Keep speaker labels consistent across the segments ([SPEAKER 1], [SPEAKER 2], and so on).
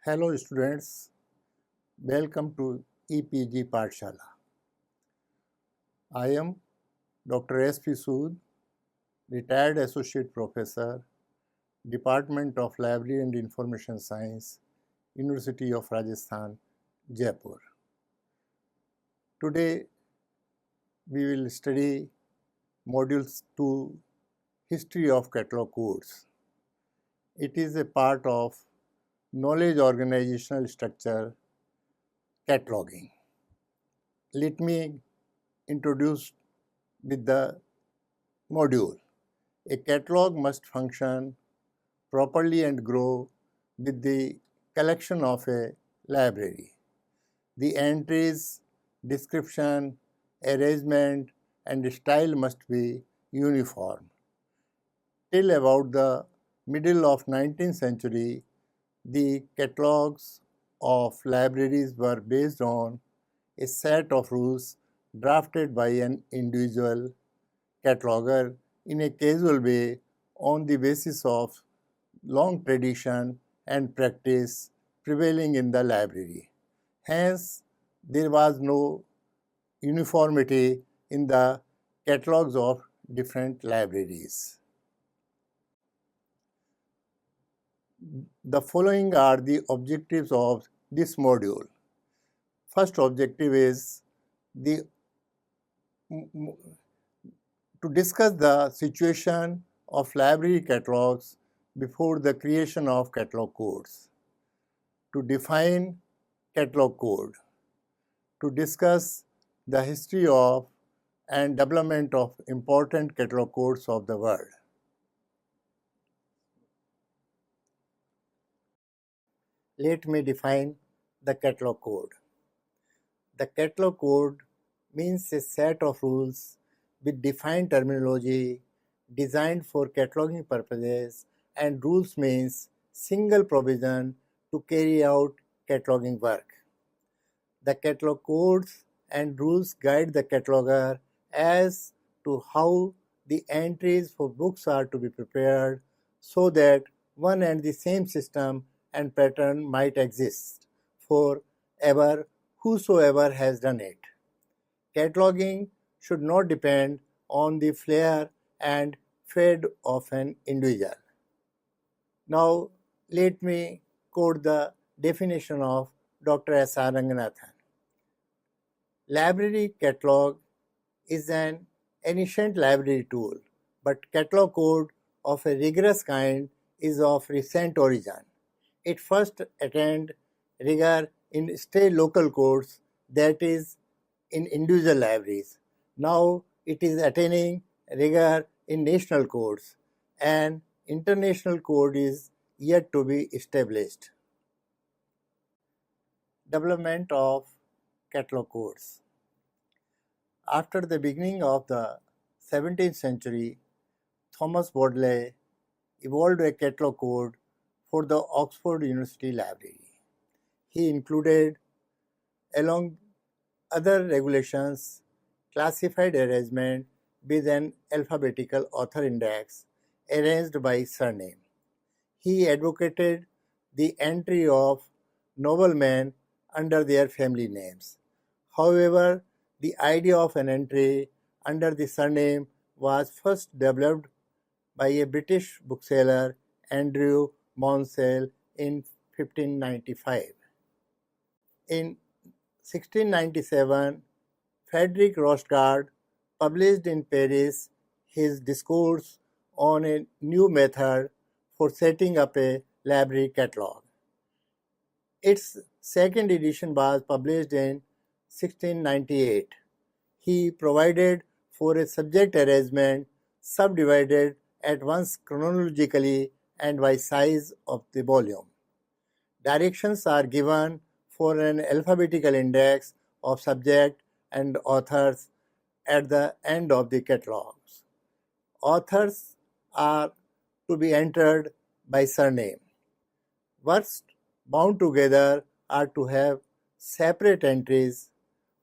[SPEAKER 1] Hello students, welcome to EPG Pathshala. I am Dr. S.P. Sood, retired Associate Professor, Department of Library and Information Science, University of Rajasthan, Jaipur. Today we will study Modules 2, History of Catalog Codes. It is a part of Knowledge Organizational Structure, Cataloguing. Let me introduce with the module. A catalog must function properly and grow with the collection of a library. The entries, description, arrangement, and style must be uniform. Till about the middle of 19th century, the catalogs of libraries were based on a set of rules drafted by an individual cataloger in a casual way on the basis of long tradition and practice prevailing in the library. Hence, there was no uniformity in the catalogs of different libraries. The following are the objectives of this module. First objective is to discuss the situation of library catalogs before the creation of catalog codes, to define catalog code, to discuss the history of and development of important catalog codes of the world. Let me define the catalog code. The catalog code means a set of rules with defined terminology designed for cataloging purposes, and rules means single provision to carry out cataloging work. The catalog codes and rules guide the cataloger as to how the entries for books are to be prepared so that one and the same system and pattern might exist for ever whosoever has done it. Cataloging should not depend on the flair and fade of an individual. Now, let me quote the definition of Dr. S.R. Ranganathan. Library catalog is an ancient library tool, but catalog code of a rigorous kind is of recent origin. It first attained rigor in state local codes, that is, in individual libraries. Now it is attaining rigor in national codes, and international code is yet to be established. Development of catalog codes. After the beginning of the 17th century, Thomas Bodley evolved a catalog code for the Oxford University Library. He included, along other regulations, classified arrangement with an alphabetical author index arranged by surname. He advocated the entry of noblemen under their family names. However, the idea of an entry under the surname was first developed by a British bookseller, Andrew Mounsell, in 1595. In 1697, Frederick Rostgaard published in Paris his discourse on a new method for setting up a library catalog. Its second edition was published in 1698. He provided for a subject arrangement subdivided at once chronologically and by size of the volume. Directions are given for an alphabetical index of subject and authors at the end of the catalogs. Authors are to be entered by surname. Works bound together are to have separate entries.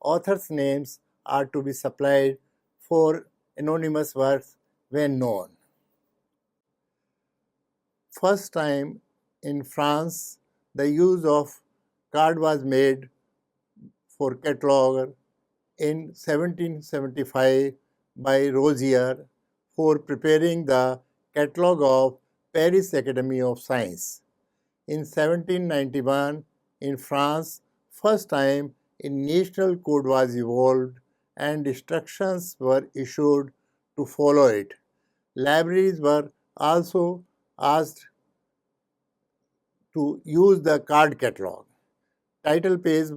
[SPEAKER 1] Authors' names are to be supplied for anonymous works when known. First time in France, the use of card was made for catalogue in 1775 by Rosier for preparing the catalogue of Paris Academy of Science. In 1791, in France, first time a national code was evolved and instructions were issued to follow it. Libraries were also asked to use the card catalog. Title page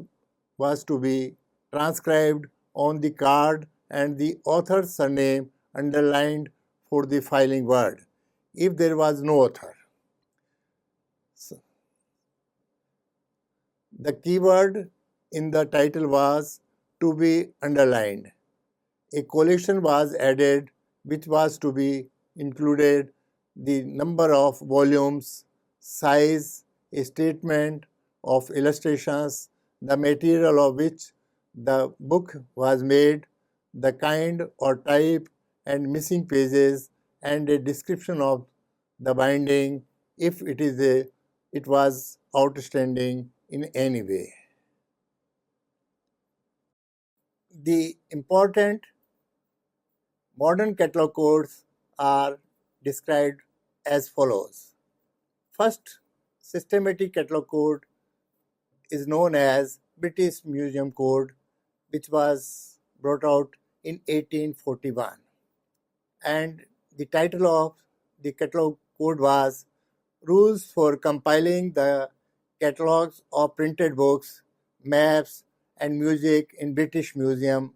[SPEAKER 1] was to be transcribed on the card and the author's surname underlined for the filing word if there was no author. The keyword in the title was to be underlined. A collection was added which was to be included the number of volumes, size, a statement of illustrations, the material of which the book was made, the kind or type and missing pages, and a description of the binding if it was outstanding in any way. The important modern catalog codes are described as follows. First, systematic catalog code is known as British Museum Code, which was brought out in 1841. And the title of the catalog code was Rules for Compiling the Catalogues of Printed Books, Maps, and Music in British Museum.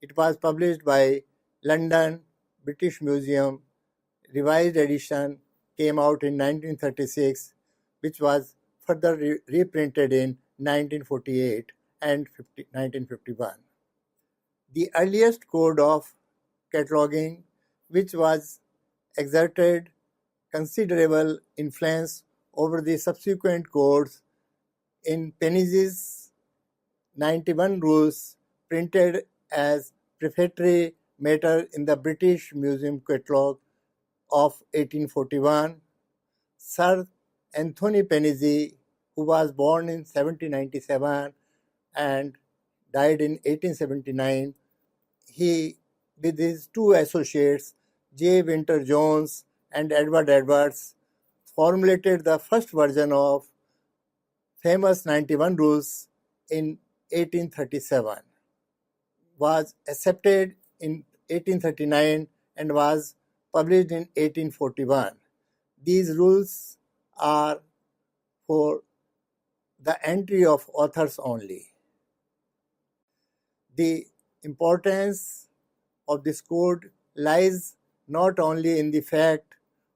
[SPEAKER 1] It was published by London British Museum. Revised edition came out in 1936, which was further reprinted in 1948 and 1951. The earliest code of cataloging, which was exerted considerable influence over the subsequent codes in Peniz's 91 rules printed as prefatory matter in the British Museum Catalogue of 1841. Sir Anthony Penizzi, who was born in 1797 and died in 1879, he, with his two associates, J. Winter Jones and Edward Edwards, formulated the first version of famous 91 rules in 1837, was accepted in 1839 and was published in 1841. These rules are for the entry of authors only. The importance of this code lies not only in the fact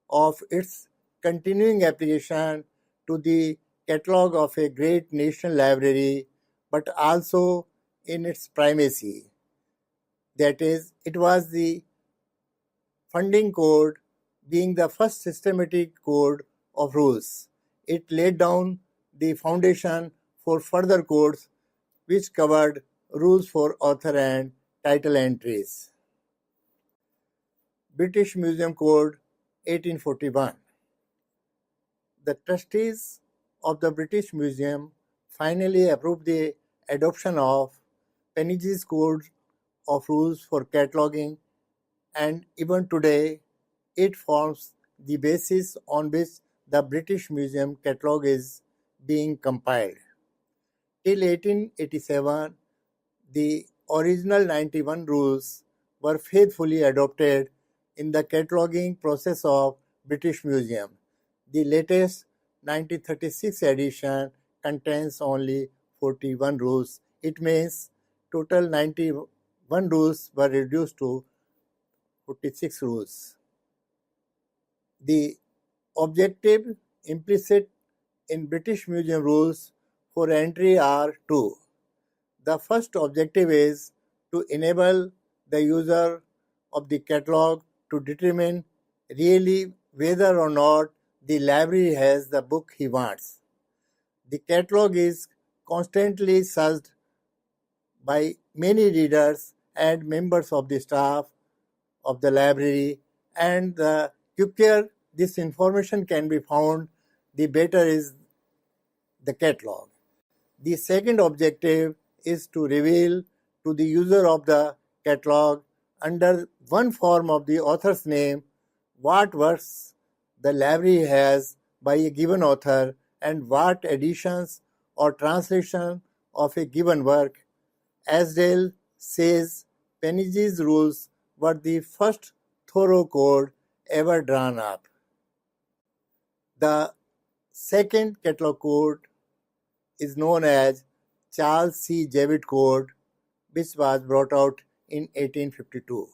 [SPEAKER 1] of its continuing application to the catalogue of a great national library, but also in its primacy. That is, it was the funding code being the first systematic code of rules. It laid down the foundation for further codes which covered rules for author and title entries. British Museum Code 1841. The trustees of the British Museum finally approved the adoption of Peniz's Code of Rules for Cataloguing, and even today it forms the basis on which the British Museum Catalogue is being compiled. Till 1887, the original 91 rules were faithfully adopted in the cataloguing process of British Museum. The latest 1936 edition contains only 41 rules. It means total 91 rules were reduced to 46 rules. The objective implicit in British Museum rules for entry are two. The first objective is to enable the user of the catalogue to determine really whether or not the library has the book he wants. The catalogue is constantly searched by many readers and members of the staff of the library, and the quicker this information can be found, the better is the catalog. The second objective is to reveal to the user of the catalog under one form of the author's name what works the library has by a given author and what editions or translation of a given work. Asdale says Penige's rules were the first thorough code ever drawn up. The second catalog code is known as Charles C. Javid Code, which was brought out in 1852.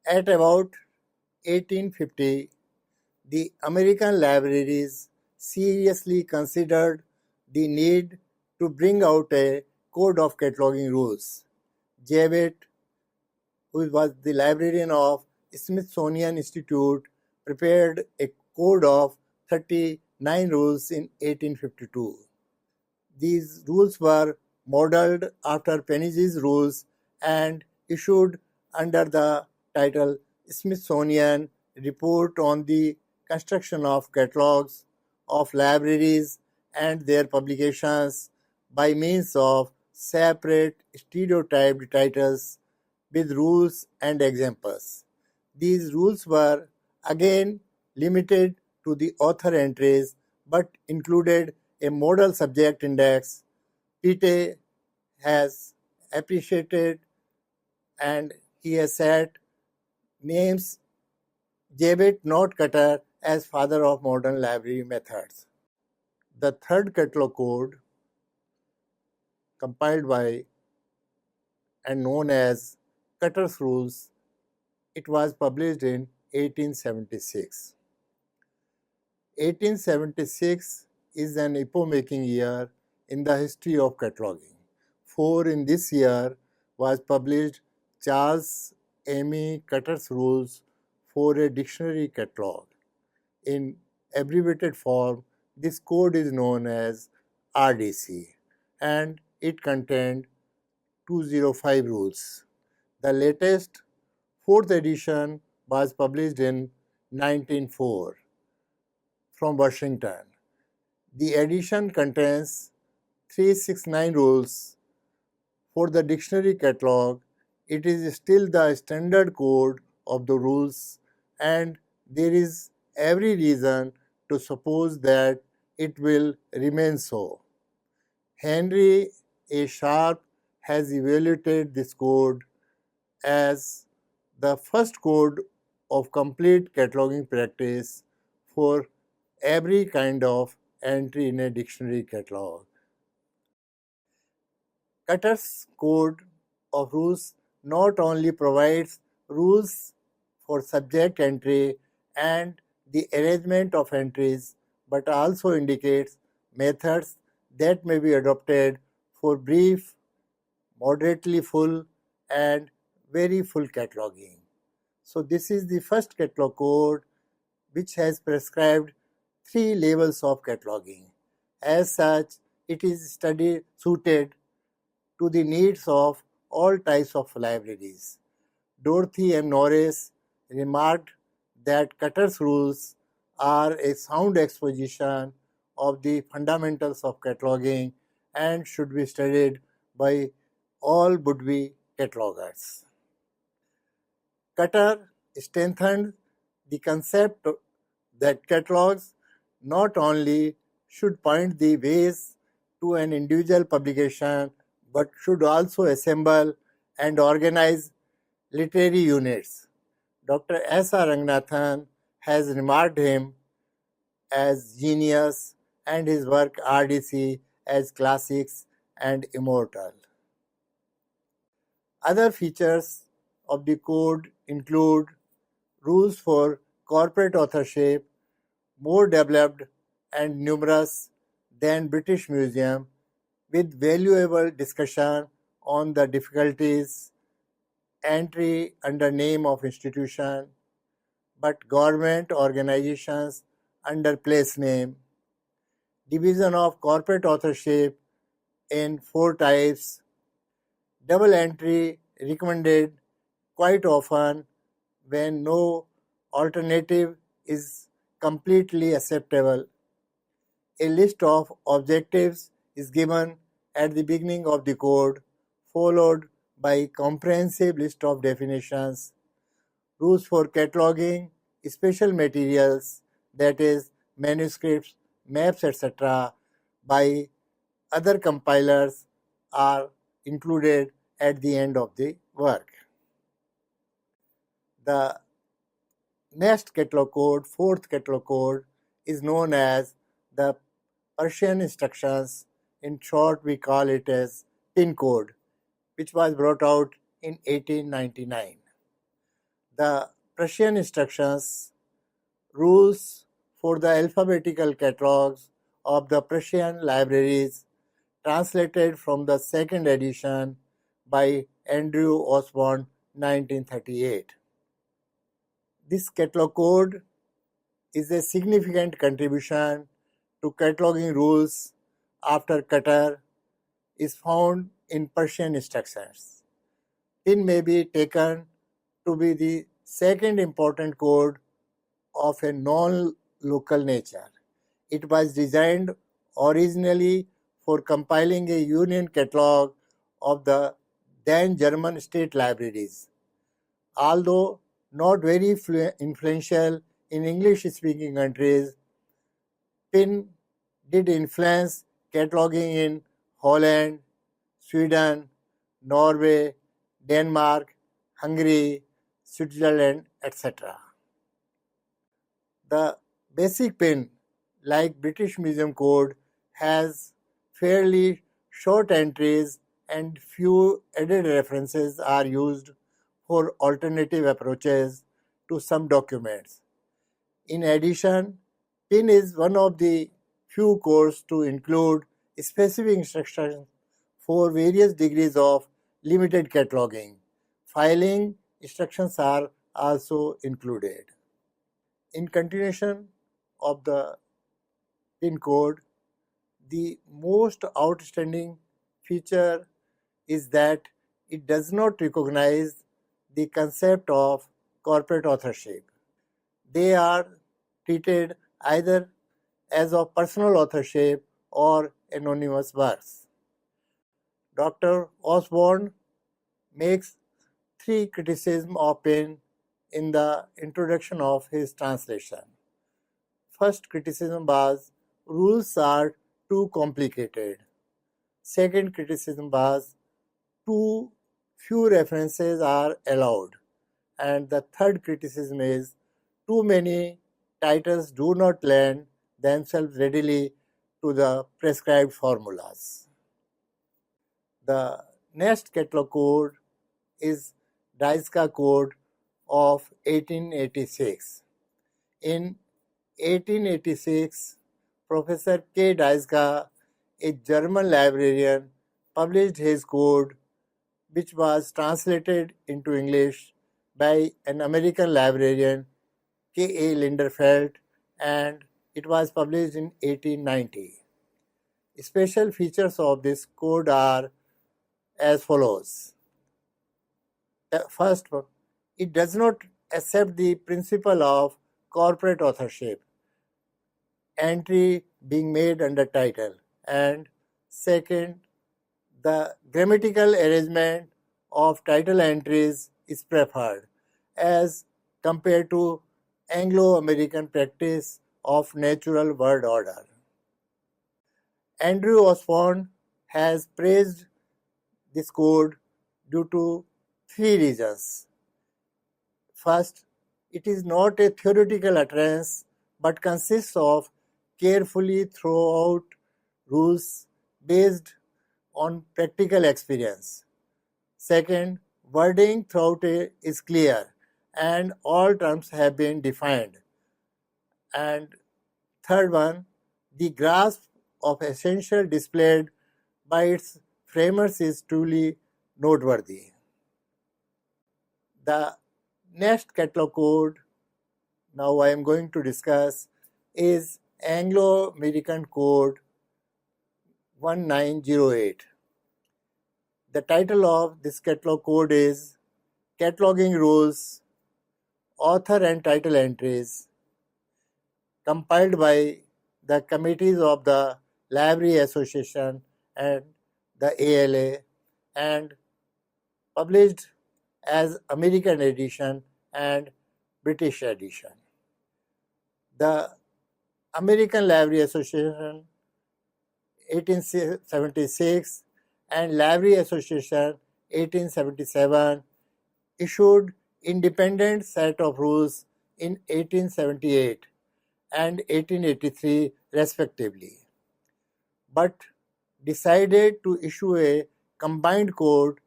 [SPEAKER 1] At about 1850, the American libraries seriously considered the need to bring out a code of cataloging rules. Javid, who was the librarian of Smithsonian Institute, prepared a code of 39 rules in 1852. These rules were modeled after Penige's rules and issued under the title Smithsonian Report on the Construction of Catalogues of Libraries and Their Publications by means of separate stereotyped titles with rules and examples. These rules were again limited to the author entries but included a model subject index. Pitte has appreciated and he has said names Javid, not Cutter, as father of modern library methods. The third catalog code, compiled by and known as Cutter's Rules, it was published in 1876. 1876 is an epoch-making year in the history of cataloging, for in this year was published Charles Amy Cutter's Rules for a Dictionary Catalog. In abbreviated form, this code is known as RDC and it contained 205 rules. The latest, fourth edition, was published in 1904 from Washington. The edition contains 369 rules. For the dictionary catalog, it is still the standard code of the rules, and there is every reason to suppose that it will remain so. Henry A. Sharp has evaluated this code as the first code of complete cataloging practice for every kind of entry in a dictionary catalog. Cutter's Code of Rules not only provides rules for subject entry and the arrangement of entries, but also indicates methods that may be adopted for brief, moderately full, and very full cataloging. So this is the first catalog code which has prescribed 3 levels of cataloging. As such, it is suited to the needs of all types of libraries. Dorothy M. Norris remarked that Cutter's rules are a sound exposition of the fundamentals of cataloging and should be studied by all would-be catalogers. Cutter strengthened the concept that catalogs not only should point the ways to an individual publication but should also assemble and organize literary units. Dr. S. R. Ranganathan has remarked him as genius and his work RDC as classics and immortal. Other features of the code include rules for corporate authorship, more developed and numerous than British Museum, with valuable discussion on the difficulties, entry under name of institution, but government organizations under place name, division of corporate authorship in 4 types, double entry recommended quite often when no alternative is completely acceptable, A list of objectives is given at the beginning of the code, followed by a comprehensive list of definitions, rules for cataloging, special materials, that is, manuscripts, maps, etc., by other compilers are included at the end of the work. The next catalog code, fourth catalog code, is known as the Persian instructions. In short, we call it as PIN code, which was brought out in 1899. The Persian instructions rules for the alphabetical catalogs of the Persian libraries, translated from the second edition by Andrew Osborne, 1938. This catalog code is a significant contribution to cataloging rules after Qatar is found in Persian instructions. PIN may be taken to be the second important code of a non-local nature. It was designed originally for compiling a union catalog of the then German state libraries. Although not very influential in English-speaking countries, PIN did influence cataloging in Holland, Sweden, Norway, Denmark, Hungary, Switzerland, etc. The basic PIN, like British Museum Code, has fairly short entries and few added references are used for alternative approaches to some documents. In addition, PIN is one of the few codes to include specific instructions for various degrees of limited cataloging. Filing instructions are also included. In continuation of the PIN code, the most outstanding feature is that it does not recognize the concept of corporate authorship. They are treated either as of personal authorship or anonymous works. Dr. Osborne makes three criticisms of PIN in the introduction of his translation. First criticism was rules are too complicated. Second criticism was too few references are allowed. And the third criticism is too many titles do not lend themselves readily to the prescribed formulas. The next catalog code is Daisuke Code of 1886. In 1886, Professor K. Daisuke, a German librarian, published his code, which was translated into English by an American librarian, K. A. Linderfeld, and it was published in 1890. Special features of this code are as follows. First, it does not accept the principle of corporate authorship, entry being made under title, and second, the grammatical arrangement of title entries is preferred as compared to Anglo-American practice of natural word order. Andrew Osborne has praised this code due to three reasons. First, it is not a theoretical utterance but consists of carefully thought out rules based on practical experience. Second, wording throughout is clear and all terms have been defined. And third one, the grasp of essential displayed by its framers is truly noteworthy. The next catalog code now I am going to discuss is AngloAmerican Code 1908. The title of this catalog code is Cataloguing Rules, Author and Title Entries, compiled by the committees of the Library Association and the ALA, and published as American edition and British edition. The American Library Association 1876 and Library Association 1877 issued independent set of rules in 1878 and 1883 respectively, but decided to issue a combined code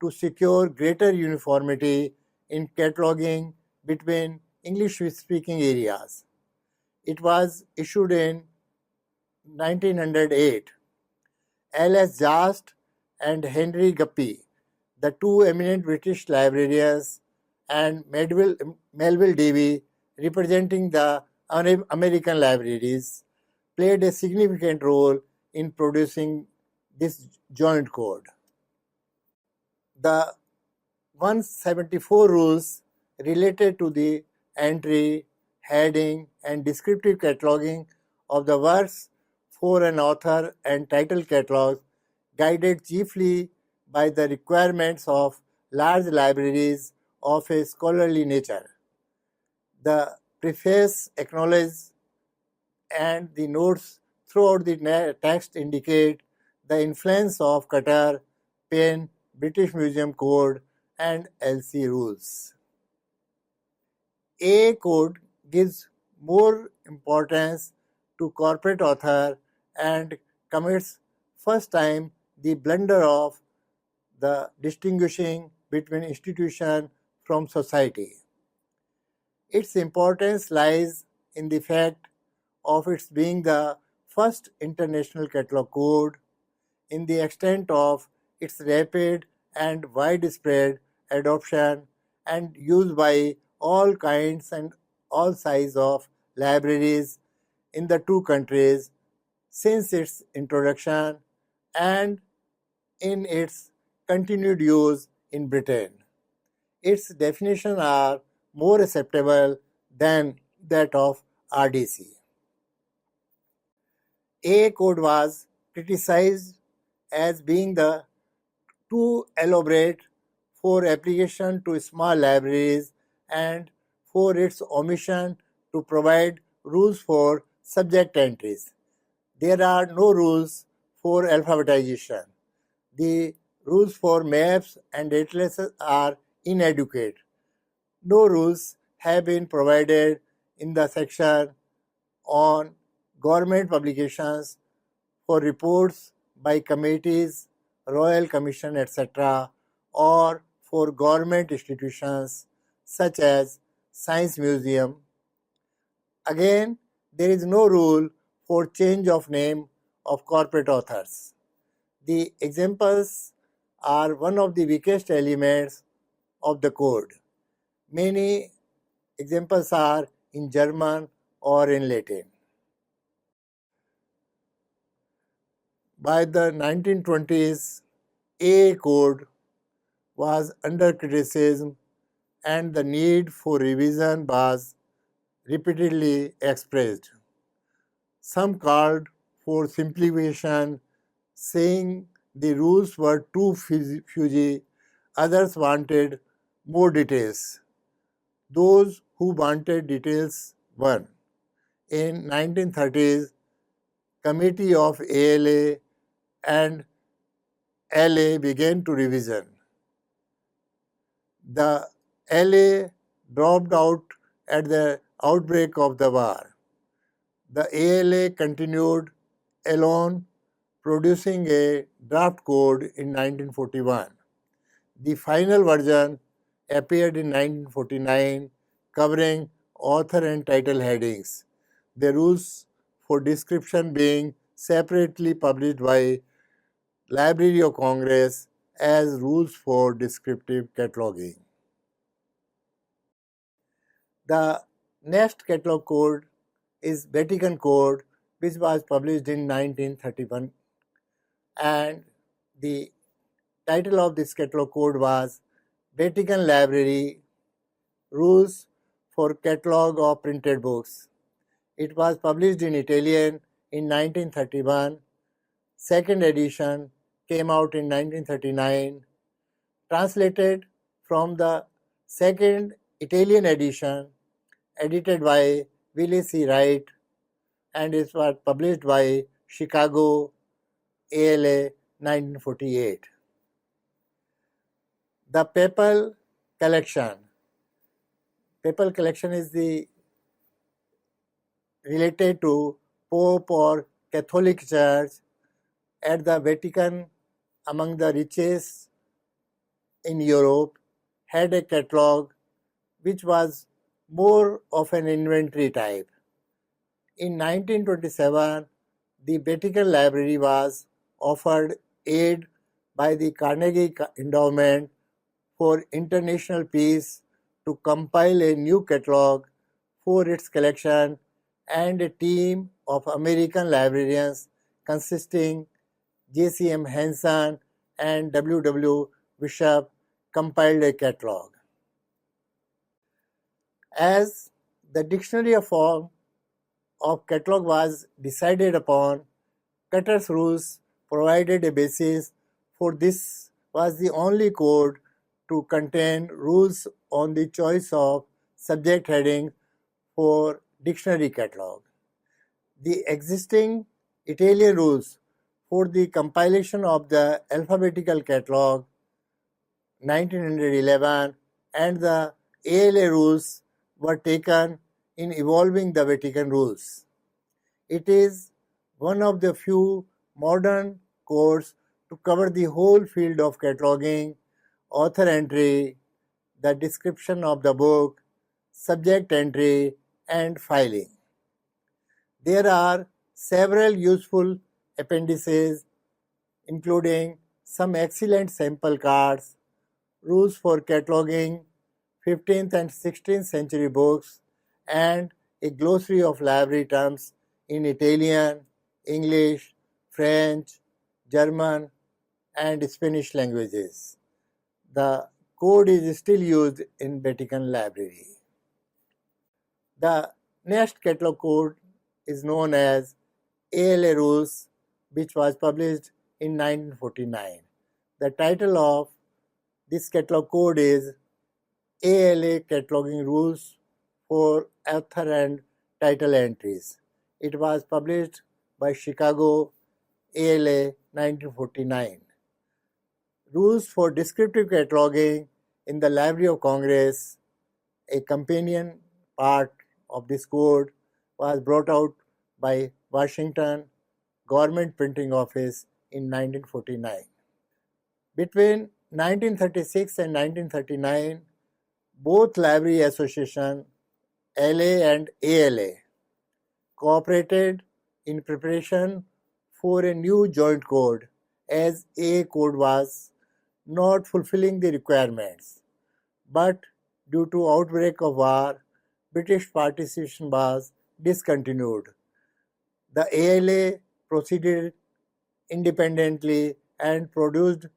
[SPEAKER 1] to secure greater uniformity in cataloging between English-speaking areas. It was issued in 1908. L.S. Jast and Henry Guppy, the two eminent British librarians, and Melville Davy, representing the American libraries, played a significant role in producing this joint code. The 174 rules related to the entry, heading, and descriptive cataloging of the works for an author and title catalogs, guided chiefly by the requirements of large libraries of a scholarly nature. The preface acknowledges and the notes throughout the text indicate the influence of Qatar, Penn, British Museum Code, and LC rules. A code gives more importance to corporate author and commits first time the blunder of the distinguishing between institution from society. Its importance lies in the fact of its being the first international catalog code, in the extent of its rapid and widespread adoption and use by all kinds and all sizes of libraries in the two countries since its introduction, and in its continued use in Britain. Its definitions are more acceptable than that of RDC. A code was criticized as being the too elaborate for application to small libraries and for its omission to provide rules for subject entries. There are no rules for alphabetization. The rules for maps and atlases are inadequate. No rules have been provided in the section on government publications for reports by committees, royal commission, etc., or for government institutions such as Science Museum. Again, there is no rule for change of name of corporate authors. The examples are one of the weakest elements of the code. Many examples are in German or in Latin. By the 1920s, A code was under criticism and the need for revision was repeatedly expressed. Some called for simplification, saying the rules were too fuzzy. Others wanted more details. Those who wanted details won. In 1930s, Committee of ALA and LA began to revision. The LA dropped out at the outbreak of the war. The ALA continued alone, producing a draft code in 1941. The final version appeared in 1949, covering author and title headings, the rules for description being separately published by Library of Congress as rules for descriptive cataloging. The next catalog code is Vatican Code, which was published in 1931, and the title of this catalog code was Vatican Library Rules for Catalog of Printed Books. It was published in Italian in 1931. Second edition came out in 1939. Translated from the second Italian edition, edited by Willie C. Wright, and it was published by Chicago ALA 1948. The papal collection. Papal collection is related to Pope or Catholic Church at the Vatican, among the richest in Europe, had a catalogue which was more of an inventory type. In 1927, the Vatican Library was offered aid by the Carnegie Endowment for International Peace to compile a new catalogue for its collection, and a team of American librarians consisting J.C.M. Henson and W.W. Bishop compiled a catalogue. As the dictionary form of catalogue was decided upon, Cutter's rules provided a basis, for this was the only code to contain rules on the choice of subject heading for dictionary catalogue. The existing Italian rules for the compilation of the alphabetical catalogue 1911 and the ALA rules were taken in evolving the Vatican rules. It is one of the few modern codes to cover the whole field of cataloging, author entry, the description of the book, subject entry, and filing. There are several useful appendices, including some excellent sample cards, rules for cataloging 15th and 16th century books, and a glossary of library terms in Italian, English, French, German, and Spanish languages. The code is still used in Vatican Library. The next catalog code is known as ALA Rules, which was published in 1949. The title of this catalog code is ALA Cataloging Rules for Author and Title Entries. It was published by Chicago ALA 1949. Rules for Descriptive Cataloging in the Library of Congress, a companion part of this code, was brought out by Washington Government Printing Office in 1949. Between 1936 and 1939, both library associations, LA and ALA, cooperated in preparation for a new joint code, as A code was not fulfilling the requirements. But due to outbreak of war, British participation was discontinued. The ALA proceeded independently and produced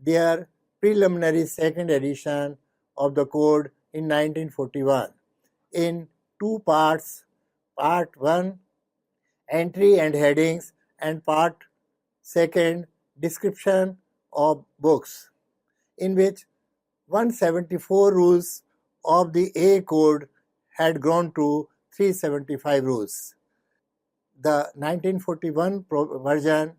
[SPEAKER 1] their preliminary second edition of the code in 1941 in two parts, Part 1, Entry and Headings, and Part 2, Description of Books, in which 174 rules of the A code had grown to 375 rules. The 1941 version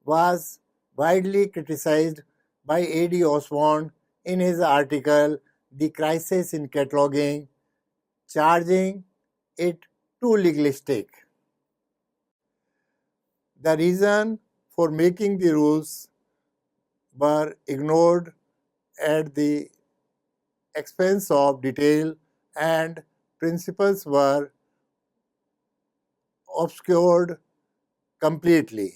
[SPEAKER 1] was widely criticized by A.D. Osborne in his article The Crisis in Cataloging, charging it too legalistic. The reason for making the rules were ignored at the expense of detail, and principles were obscured completely.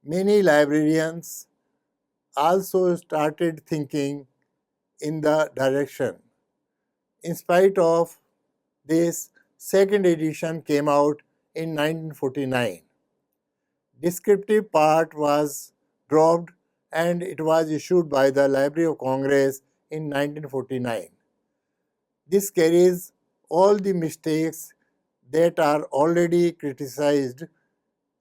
[SPEAKER 1] Many librarians also started thinking in the direction. In spite of this, second edition came out in 1949. Descriptive part was dropped and it was issued by the Library of Congress in 1949. This carries all the mistakes that are already criticized.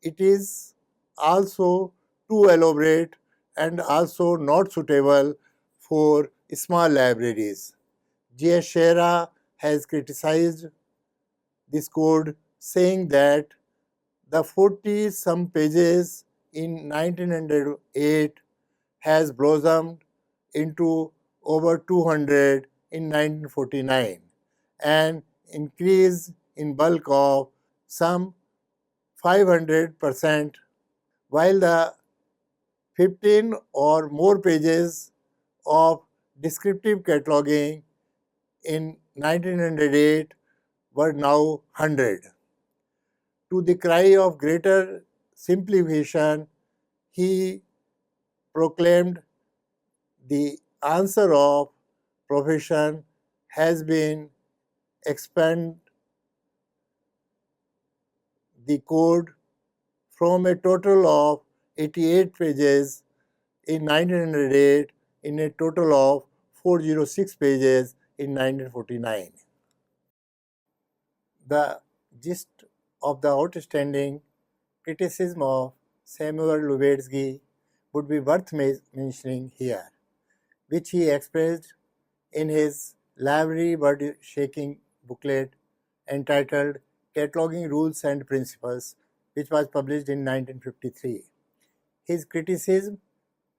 [SPEAKER 1] It is also too elaborate and also not suitable for small libraries. J. Shera has criticized this code, saying that the 40 some pages in 1908 has blossomed into over 200 in 1949, an increase in bulk of some 500%, while the 15 or more pages of descriptive cataloging in 1908 were now 100. To the cry of greater simplification, he proclaimed the answer of profession has been expand the code from a total of 88 pages in 1908 in a total of 406 pages in 1949. The gist of the outstanding criticism of Samuel Lubezki would be worth mentioning here, which he expressed in his library bird-shaking booklet entitled Cataloguing Rules and Principles, which was published in 1953. His criticism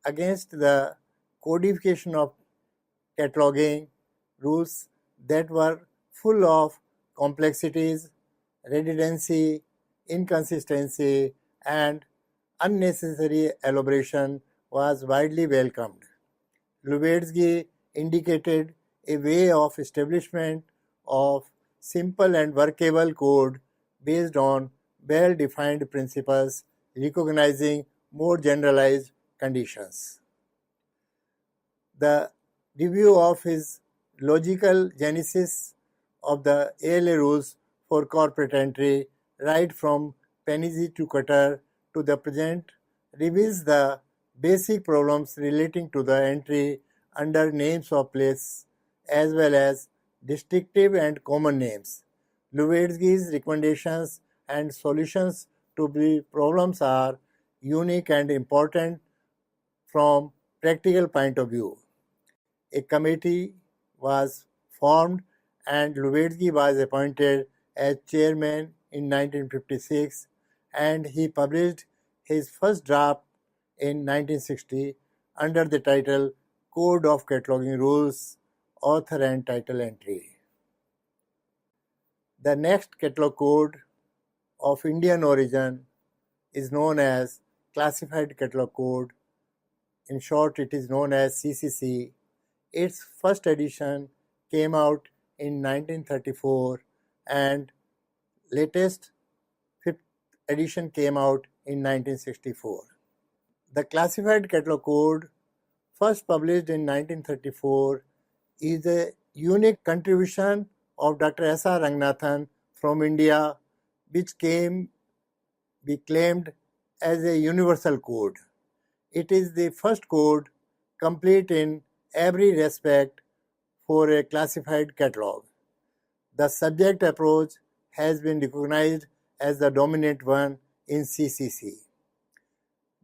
[SPEAKER 1] against the codification of cataloging rules that were full of complexities, redundancy, inconsistency, and unnecessary elaboration was widely welcomed. Lubezki indicated a way of establishment of simple and workable code based on well-defined principles recognizing more generalized conditions. The review of his logical genesis of the ALA rules for corporate entry, right from Panizzi to Qatar to the present, reveals the basic problems relating to the entry under names of place as well as distinctive and common names. Lubezki's recommendations and solutions to the problems are unique and important from practical point of view. A committee was formed and Lubezki was appointed as chairman in 1956, and he published his first draft in 1960 under the title Code of Cataloging Rules, Author and Title Entry. The next catalog code of Indian origin is known as Classified Catalog Code. In short, it is known as CCC. Its first edition came out in 1934 and latest fifth edition came out in 1964. The Classified Catalog Code, first published in 1934, is a unique contribution of Dr. S.R. Ranganathan from India, which can be claimed as a universal code. It is the first code complete in every respect for a classified catalog. The subject approach has been recognized as the dominant one in CCC.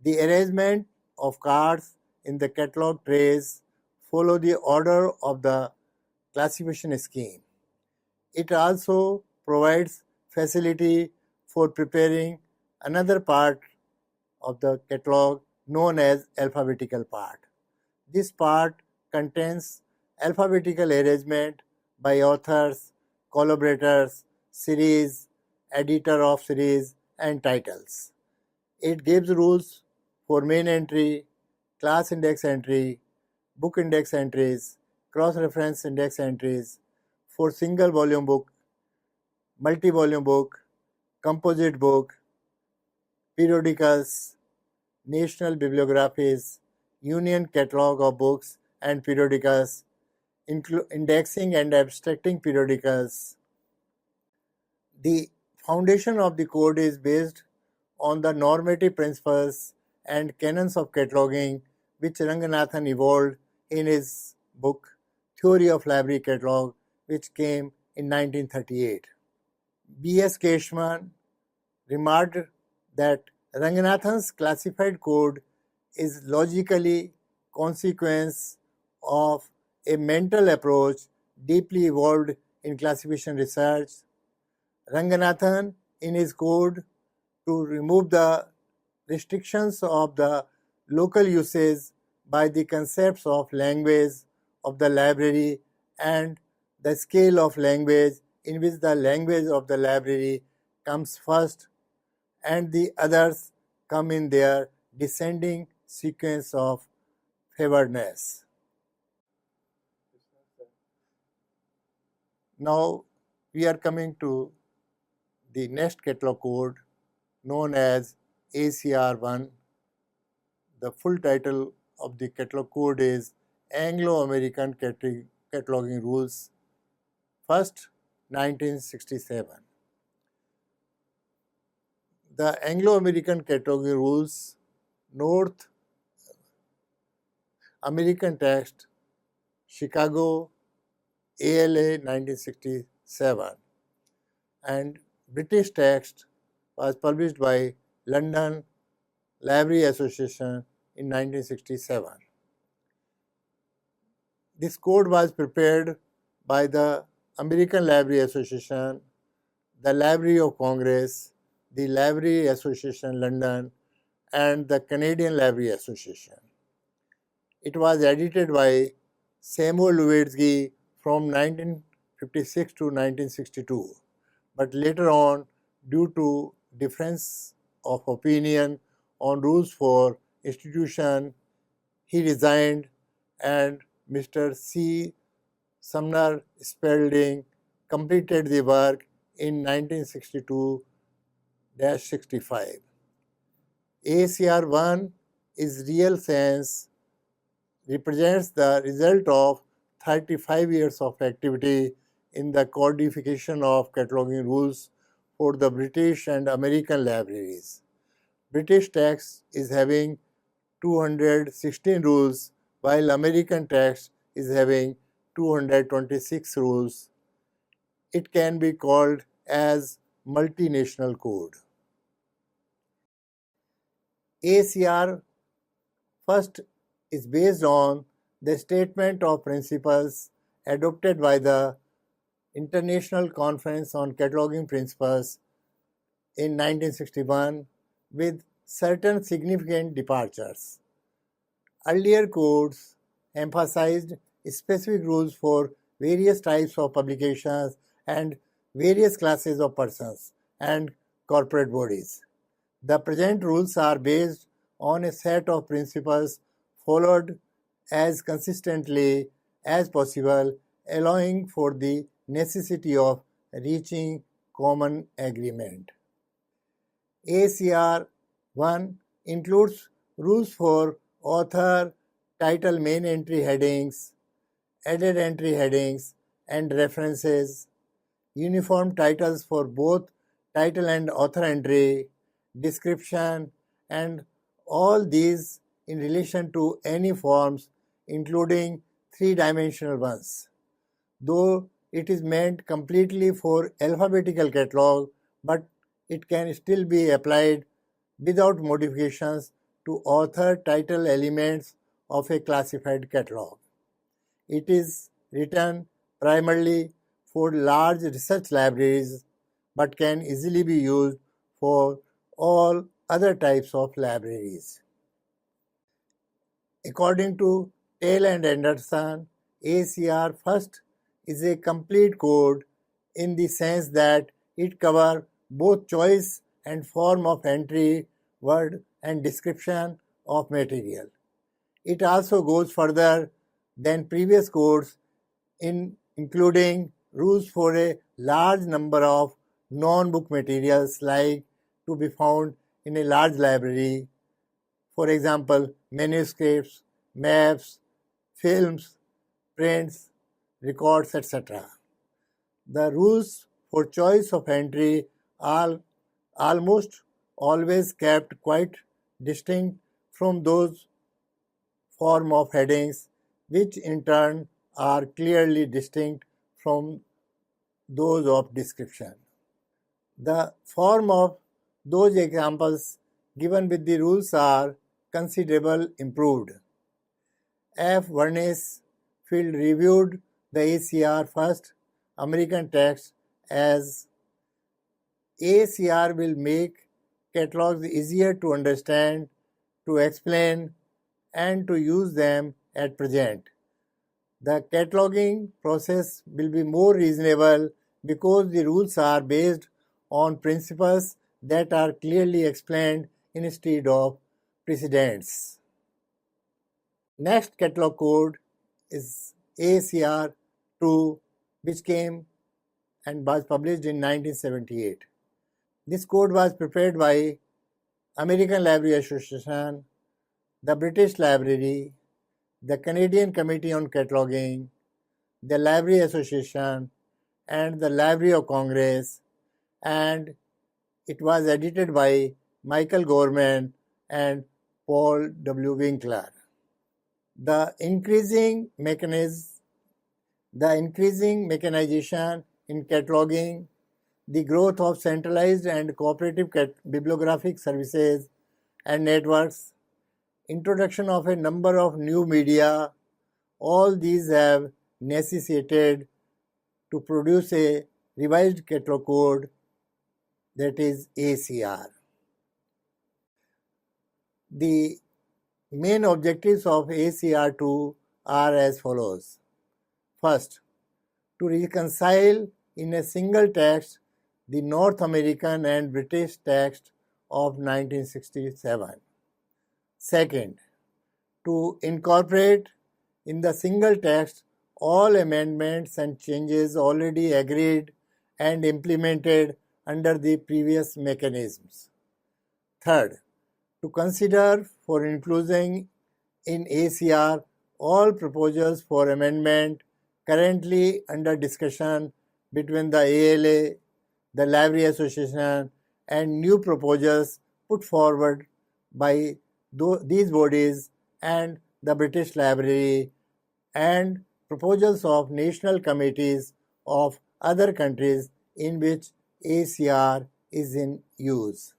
[SPEAKER 1] The arrangement of cards in the catalog trays follow the order of the classification scheme. It also provides facility for preparing another part of the catalog known as alphabetical part. This part contains alphabetical arrangement by authors, collaborators, series, editor of series, and titles. It gives rules for main entry, class index entry, book index entries, cross-reference index entries, for single volume book, multi-volume book, composite book, periodicals, national bibliographies, union catalog of books and periodicals, indexing and abstracting periodicals. The foundation of the code is based on the normative principles and canons of cataloging which Ranganathan evolved in his book Theory of Library Catalog, which came in 1938. B.S. Keshman remarked that Ranganathan's classified code is logically consequence of a mental approach deeply evolved in classification research. Ranganathan, in his code, to remove the restrictions of the local usage by the concepts of language of the library and the scale of language in which the language of the library comes first and the others come in their descending sequence of favoredness. Now we are coming to the next catalog code known as ACR1. The full title of the catalog code is Anglo-American Cataloging Rules, first 1967. The Anglo-American Cataloging Rules, North American Text, Chicago, ALA 1967, and British text was published by London Library Association in 1967. This code was prepared by the American Library Association, the Library of Congress, the Library Association London, and the Canadian Library Association. It was edited by Samuel Luedtzky from 1956 to 1962, but later on, due to difference of opinion on rules for institution, he resigned and Mr. C. Sumner Spalding completed the work in 1962-65. ACR1 is real science, represents the result of 35 years of activity in the codification of cataloging rules for the British and American libraries. British text is having 216 rules, while American text is having 226 rules. It can be called as multinational code. ACR first is based on the statement of principles adopted by the International Conference on Cataloging Principles in 1961 with certain significant departures. Earlier codes emphasized specific rules for various types of publications and various classes of persons and corporate bodies. The present rules are based on a set of principles followed as consistently as possible, allowing for the necessity of reaching common agreement. ACR 1 includes rules for author, title main entry headings, added entry headings, and references, uniform titles for both title and author entry, description, and all these in relation to any forms, including three-dimensional ones. Though it is meant completely for alphabetical catalog, but it can still be applied without modifications to author title elements of a classified catalog. It is written primarily for large research libraries but can easily be used for all other types of libraries. According to Taylor and Anderson, ACR first is a complete code in the sense that it covers both choice and form of entry, word, and description of material. It also goes further than previous codes in including rules for a large number of non-book materials like to be found in a large library, for example, manuscripts, maps, films, prints, records, etc. The rules for choice of entry are almost always kept quite distinct from those form of headings, which in turn are clearly distinct from those of description. The form of those examples given with the rules are considerable improved. F. Vernes Field reviewed the ACR first American text as ACR will make catalogs easier to understand, to explain, and to use them at present. The cataloging process will be more reasonable because the rules are based on principles that are clearly explained instead of precedents. Next catalog code is ACR 2, which came and was published in 1978. This code was prepared by American Library Association, the British Library, the Canadian Committee on Cataloguing, the Library Association, and the Library of Congress, and it was edited by Michael Gorman and Paul W. Winkler. The increasing mechanization in cataloging, the growth of centralized and cooperative bibliographic services and networks, introduction of a number of new media, all these have necessitated to produce a revised catalog code, that is ACR. The main objectives of ACR2 are as follows. First, to reconcile in a single text the North American and British text of 1967. Second, to incorporate in the single text all amendments and changes already agreed and implemented under the previous mechanisms. Third, to consider for inclusion in ACR all proposals for amendment currently under discussion between the ALA, the Library Association, and new proposals put forward by these bodies and the British Library, and proposals of national committees of other countries in which ACR is in use.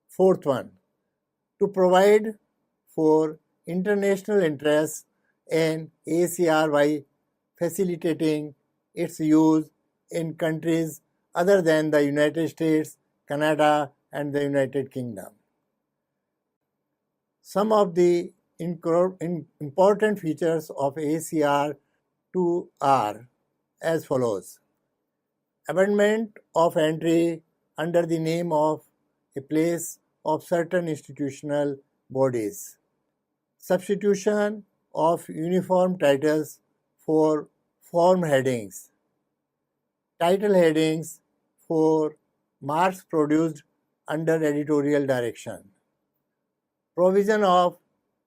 [SPEAKER 1] Fourth one, to provide for international interest in ACR by facilitating its use in countries other than the United States, Canada, and the United Kingdom. Some of the important features of ACR2 are as follows. Amendment of entry under the name of a place of certain institutional bodies. Substitution of uniform titles for form headings. Title headings for marks produced under editorial direction. Provision of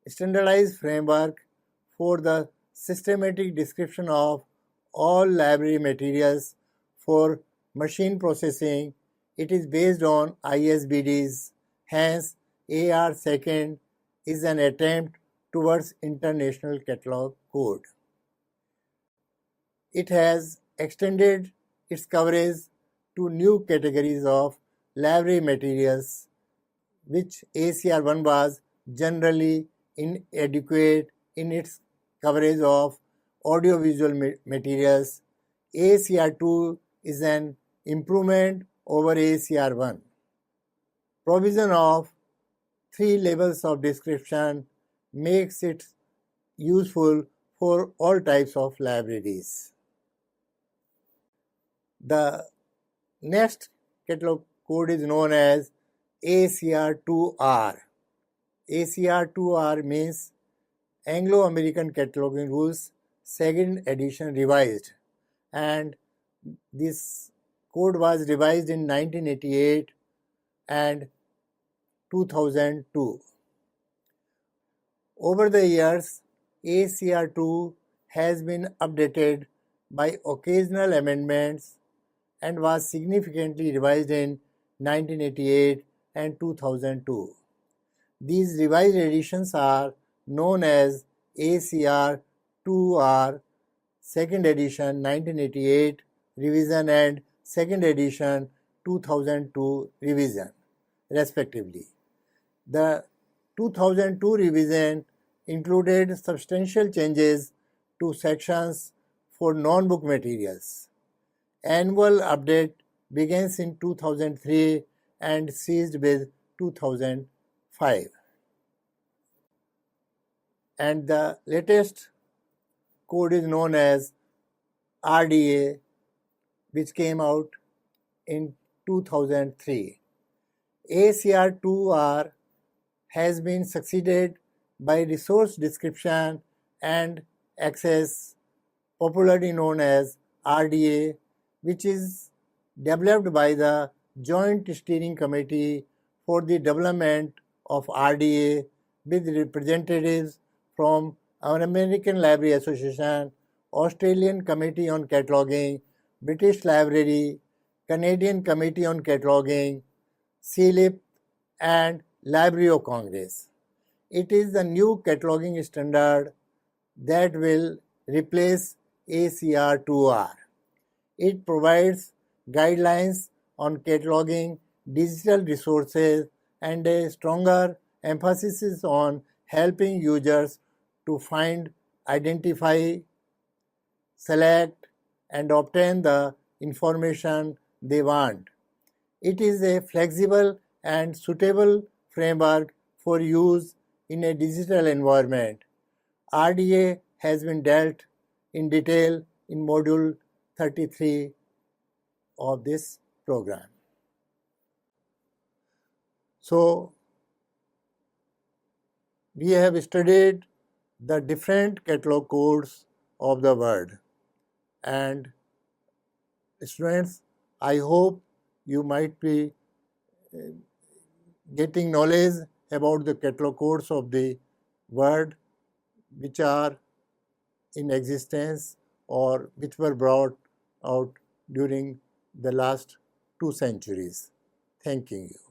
[SPEAKER 1] standardized framework for the systematic description of all library materials for machine processing. It is based on ISBDs, hence AR2 is an attempt towards International Catalog Code. It has extended its coverage to new categories of library materials, which ACR1 was generally inadequate in its coverage of audiovisual materials. ACR2 is an improvement over ACR1. Provision of 3 levels of description makes it useful for all types of libraries. The next catalog code is known as ACR2R. ACR2R means Anglo-American Cataloging Rules 2nd edition revised, and this code was revised in 1988 and 2002. Over the years, ACR2 has been updated by occasional amendments and was significantly revised in 1988 and 2002. These revised editions are known as ACR2R 2nd edition 1988 revision and 2nd edition 2002 revision, respectively. The 2002 revision included substantial changes to sections for non-book materials. Annual update begins in 2003 and ceased with 2005. And the latest code is known as RDA, which came out in 2003. ACR2R has been succeeded by resource description and access, popularly known as RDA, which is developed by the Joint Steering Committee for the Development of RDA with representatives from American Library Association, Australian Committee on Cataloguing, British Library, Canadian Committee on Cataloguing, CLIP, and Library of Congress. It is the new cataloging standard that will replace ACR2R. It provides guidelines on cataloging digital resources and a stronger emphasis on helping users to find, identify, select, and obtain the information they want. It is a flexible and suitable framework for use in a digital environment. RDA has been dealt in detail in Module 33 of this program. So, we have studied the different catalog codes of the world, and students, I hope you might be getting knowledge about the catalog codes of the world which are in existence or which were brought out during the last 2 centuries. Thanking you.